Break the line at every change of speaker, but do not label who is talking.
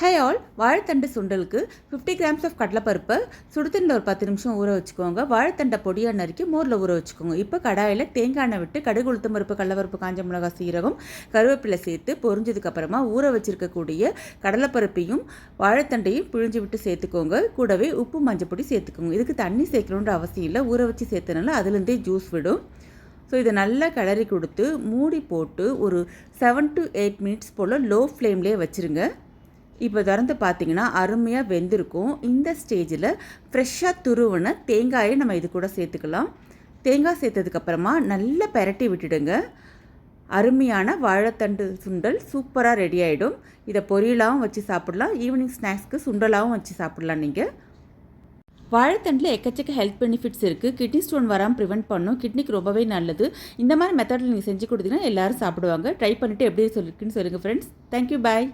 Hey all, வாழைத்தண்டு சுண்டலுக்கு 50 grams of கடலைப்பருப்பை சுடுதண்ணில் ஒரு 10 நிமிஷம் ஊற வச்சுக்கோங்க. வாழைத்தண்டை பொடியாக நறுக்கி மோரில் ஊற வச்சுக்கோங்க. இப்போ கடாயில் தேங்காய் எண்ணெய் விட்டு கடுகு, உளுத்தம் பருப்பு, கடலைப்பருப்பு, காஞ்ச மிளகாய், சீரகம், கருவேப்பிலை சேர்த்து பொரிஞ்சதுக்கப்புறமா ஊற வச்சுருக்கக்கூடிய கடலைப்பருப்பையும் வாழைத்தண்டையும் பிழிஞ்சு விட்டு சேர்த்துக்கோங்க. கூடவே உப்பு, மஞ்சள் பொடி சேர்த்துக்கோங்க. இதுக்கு தண்ணி சேர்க்கணுன்ற அவசியம் இல்லை. ஊற வச்சு சேர்த்தனால அதுலேருந்தே ஜூஸ் விடும். ஸோ இதை நல்லா கிளறி கொடுத்து மூடி போட்டு ஒரு 7 to 8 மினிட்ஸ் போல் லோ ஃப்ளேம்லேயே வச்சுருங்க. இப்போ திறந்து பார்த்தீங்கன்னா அருமையாக வெந்திருக்கும். இந்த ஸ்டேஜில் ஃப்ரெஷ்ஷாக துருவின தேங்காயை நம்ம இது கூட சேர்த்துக்கலாம். தேங்காய் சேர்த்ததுக்கப்புறமா நல்லா பெரட்டி விட்டுடுங்க. அருமையான வாழைத்தண்டு சுண்டல் சூப்பராக ரெடி ஆகிடும். இதை பொரியலாகவும் வச்சு சாப்பிட்லாம், ஈவினிங் ஸ்நாக்ஸ்க்கு சுண்டலாகவும் வச்சு சாப்பிட்லாம். நீங்கள் வாழைத்தண்டில் எக்கச்சக்க ஹெல்த் பெனிஃபிட்ஸ் இருக்குது. கிட்னி ஸ்டோன் வராமல் ப்ரிவெண்ட் பண்ணும். கிட்னிக்கு ரொம்பவே நல்லது. இந்த மாதிரி மெத்தடில் நீங்கள் செஞ்சு கொடுத்தீங்கன்னா எல்லோரும் சாப்பிடுவாங்க. ட்ரை பண்ணிவிட்டு எப்படி இருக்குன்னு சொல்லுங்கள் ஃப்ரெண்ட்ஸ். தேங்க்யூ, பாய்.